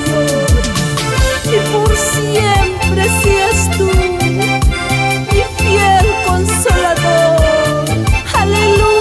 Señor, y por siempre seas tú mi fiel consolador. Aleluya.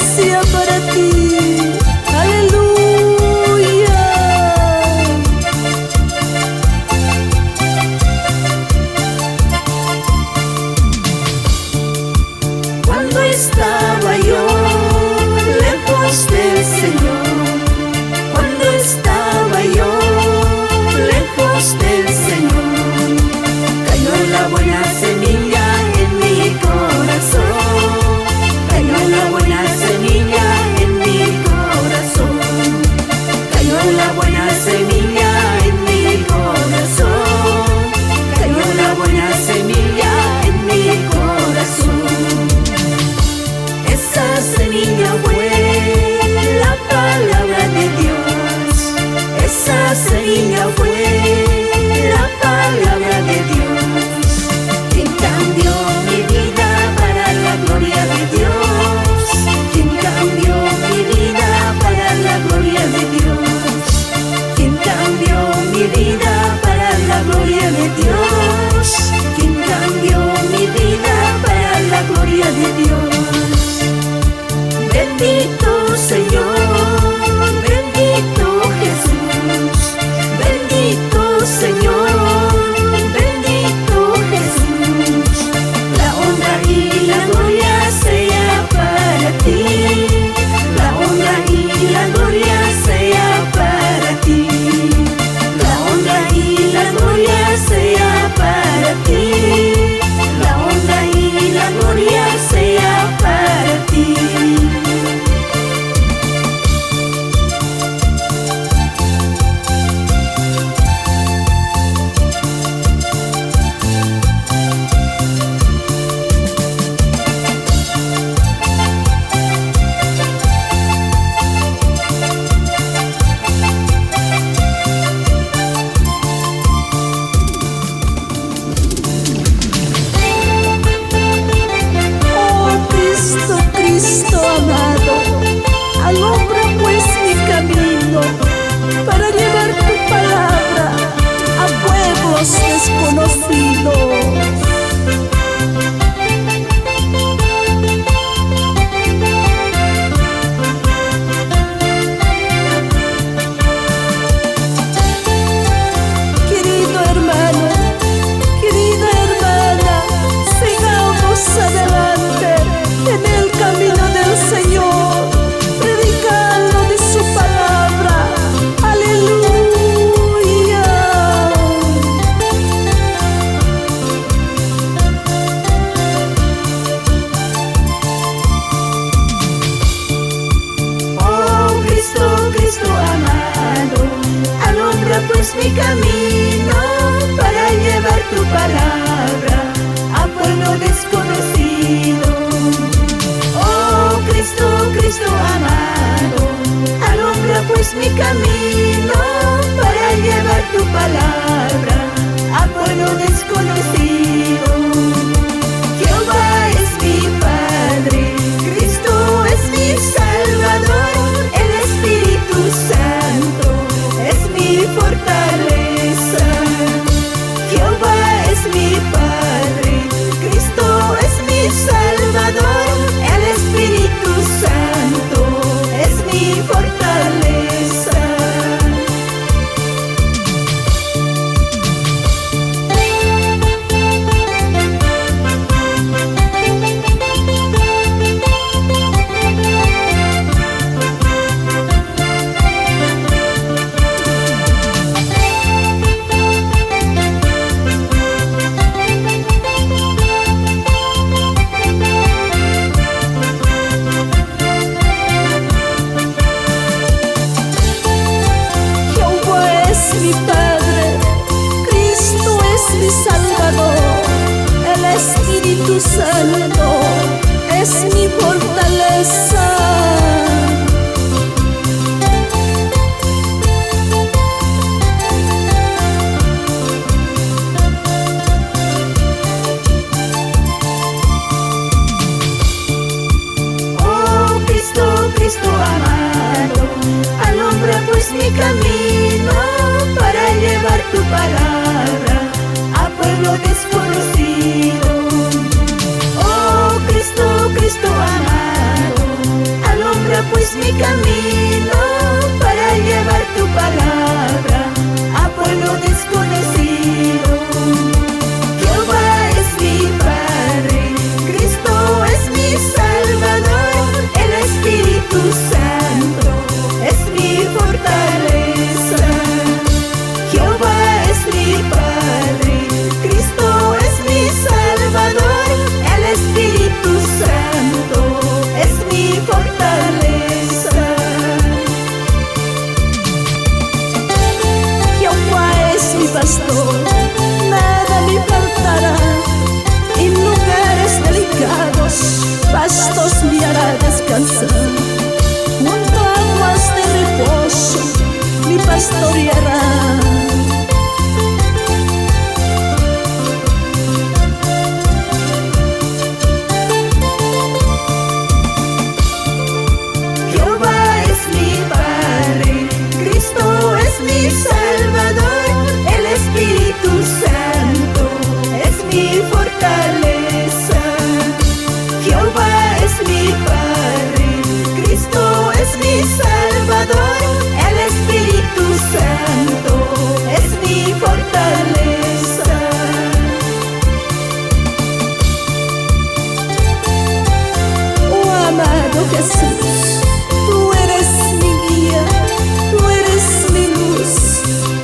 sea para ti. Aleluya. Cuando estaba yo lejos del Señor, cuando estaba yo lejos del Señor, cayó la buena semilla en mi corazón, cayó la buena semilla en mi corazón, cayó la buena semilla en mi corazón, cayó la buena semilla en mi corazón. Esa semilla fue la palabra de Dios, esa semilla fue la palabra de Dios, quien cambió mi vida para la gloria de Dios, quien cambió mi vida para la gloria de Dios, quien cambió mi vida para la gloria de Dios, quien cambió mi vida para la gloria de Dios. Bendito Señor, bendito Jesús, bendito Señor, bendito Jesús. La honra y la gloria sea para ti, la honra y la gloria sea para ti, la honra y la gloria sea para ti, la honra y la gloria sea para ti. Cristo amado, alumbra pues mi camino para llevar tu palabra a pueblos desconocidos. Querido hermano, querida hermana, sigamos adelante en el camino del Señor, predicando de su palabra. Aleluya. Oh Cristo, Cristo amado, alumbra pues mi camino para llevar tu palabra a pueblo desconocido. Oh Cristo, Cristo amado, alumbra pues mi camino para llevar tu palabra a pueblo desconocido. Jehová es mi Padre, Cristo es mi Salvador, el Espíritu Santo es mi fortaleza. Jehová es mi Padre, Cristo es mi Salvador, el Espíritu Santo es mi fortaleza. Mi Padre, Cristo es mi Salvador, el Espíritu Santo es mi fortaleza. Oh Cristo, Cristo amado, alumbra pues mi camino para llevar tu palabra a pueblo desconocido. Oh Cristo, Cristo amado, es mi camino para llevar tu palabra a pueblo desconocido. Jehová es mi Padre, Cristo es mi Salvador, el Espíritu Santo es mi fortaleza. Jehová es mi Padre, Cristo es mi Salvador, el Espíritu Santo es mi fortaleza. Jehová es mi pastor, nada me faltará. En lugares delicados, pastos me hará descansar. Junto a aguas de reposo, me pastoreará. Mi Salvador, el Espíritu Santo es mi fortaleza. Jehová es mi Padre, Cristo es mi Salvador, el Espíritu Santo es mi fortaleza. Oh amado Jesús, tú eres mi guía, tú eres mi luz,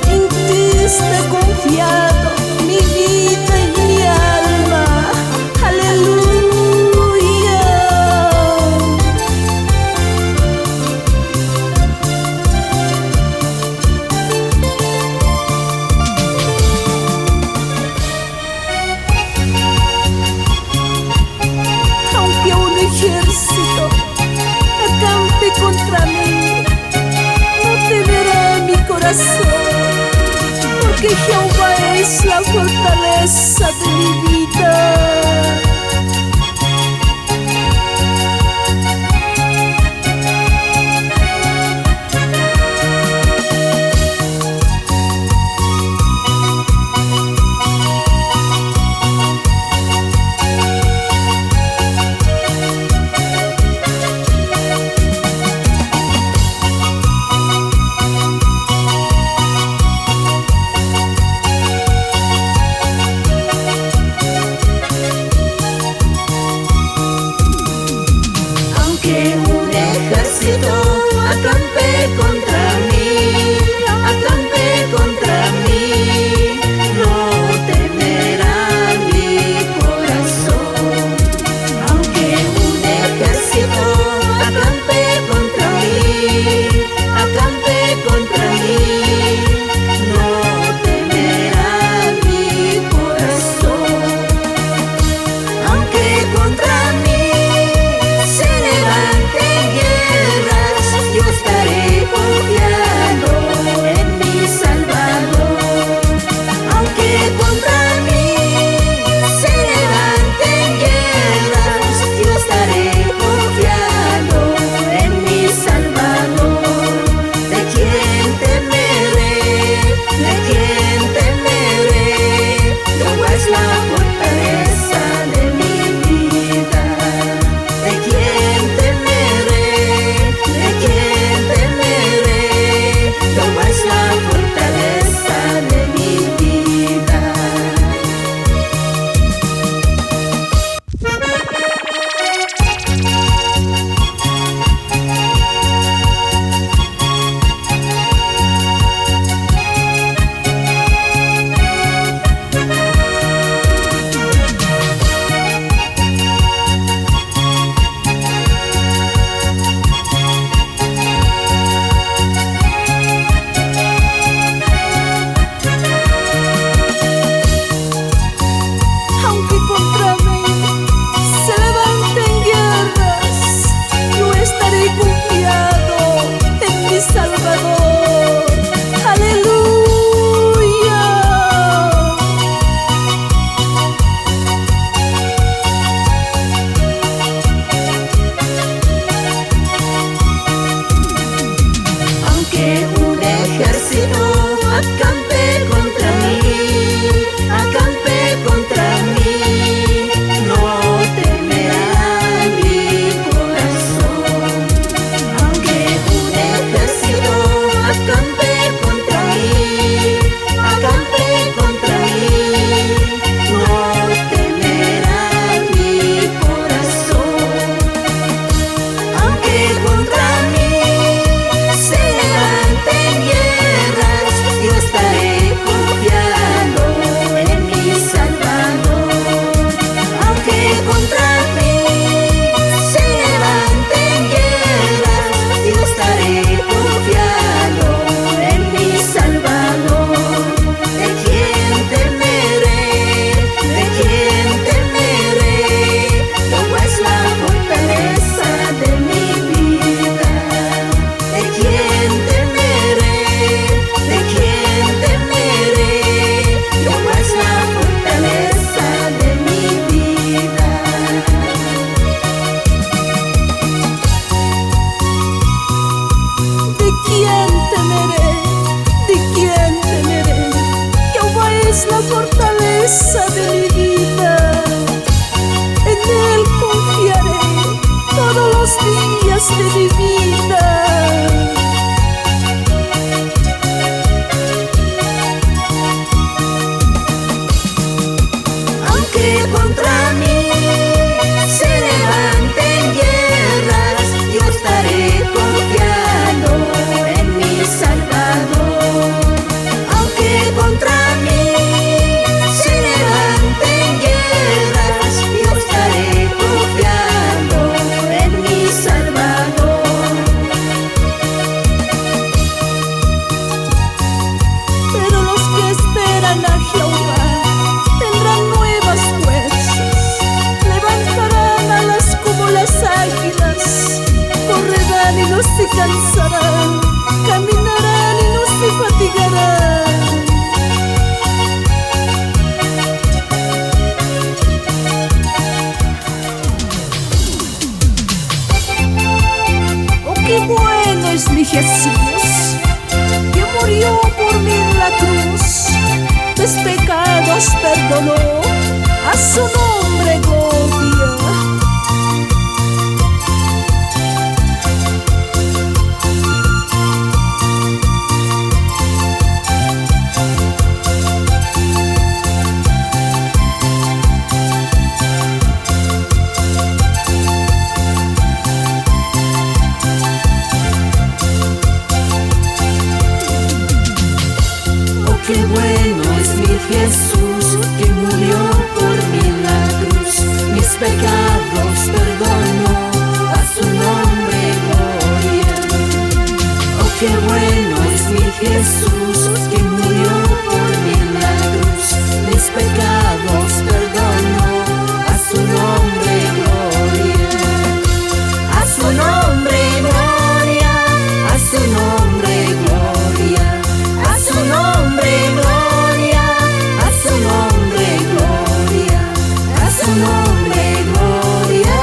en ti está confiado mi vida y mi alma. Aleluya. Aunque un ejército acampe contra mí, no temerá mi corazón, porque Jehová es la fortaleza de mi vida. promesa de mi vida. En Él confiaré todos los días de mi vida. Aunque contra mí se levanten guerras, yo estaré confiando en mi Salvador. Aunque contra mí se levanten guerras, yo estaré confiando en mi Salvador. Pero los que esperan a Jehová tendrán nuevas fuerzas, levantarán alas como las águilas, correrán y no se cansarán, caminarán y no se fatigarán. Oh, qué bueno es mi Jesús, que murió por mí en la cruz, mis pecados perdonó, a su nombre gloria. Qué bueno es mi Jesús, que murió por mí en la cruz, mis pecados perdonó, a su nombre gloria. Oh, qué bueno es mi Jesús, que murió por mí en la cruz, mis pecados perdonó, a su nombre gloria. A su nombre gloria, a su nombre gloria, a su nombre gloria, a su nombre gloria, a su nombre gloria,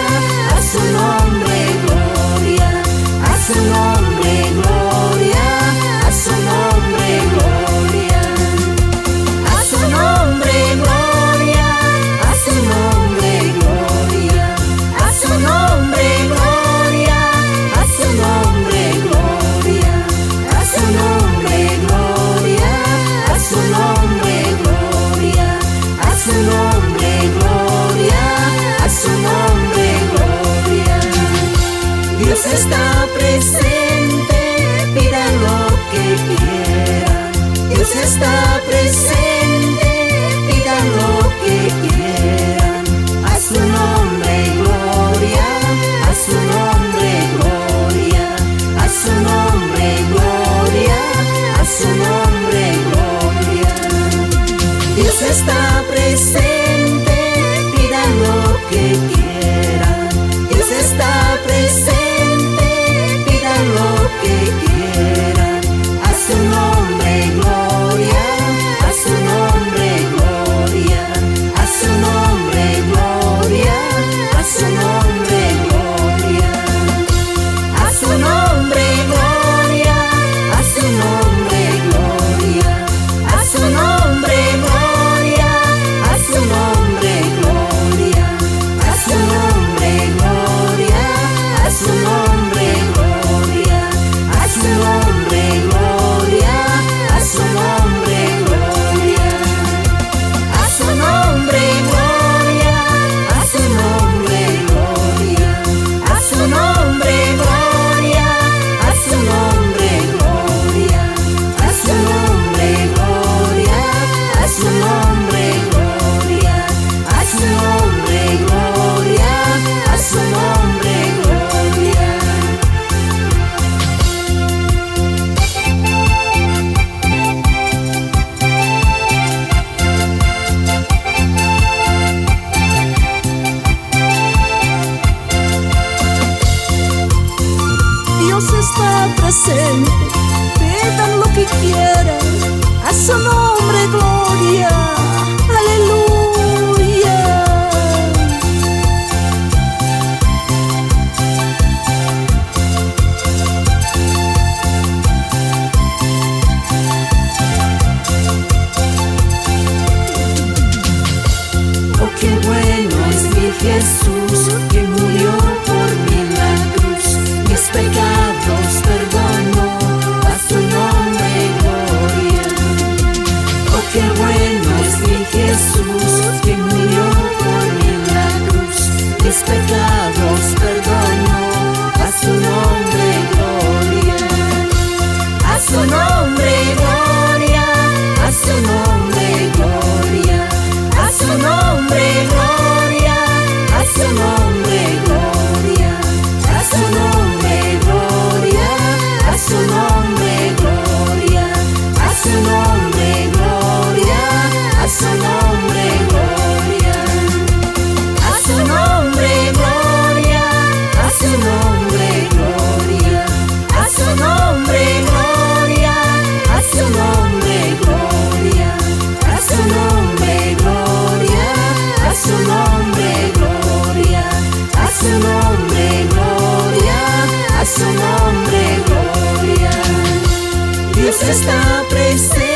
a su nombre gloria, a su nombre gloria, a su nombre gloria, a su nombre gloria, a su nombre gloria, a su nombre gloria, a su nombre gloria, a su nombre gloria, a su nombre gloria, a su nombre gloria, a su nombre gloria. Dios está presente, pidan lo que quieran. Dios está presente, pidan lo que quieran. A su nombre gloria, a su nombre gloria, a su nombre gloria, a su nombre gloria. Dios está presente, pidan lo que quieran. Dios está presente, pidan lo que quieran. A su nombre gloria, a su nombre gloria, a su nombre gloria, a su nombre gloria, a su nombre gloria, a su nombre gloria, a su nombre gloria, a su nombre gloria, a su nombre gloria, a su nombre gloria, a su nombre gloria, a su nombre gloria, a su nombre gloria, a su nombre gloria, a su nombre gloria, a su nombre gloria, a su nombre gloria, a su nombre gloria, a su nombre gloria, a su nombre gloria. Dios está presente, pidan lo que quieran, a su nombre gloria, aleluya. está presente.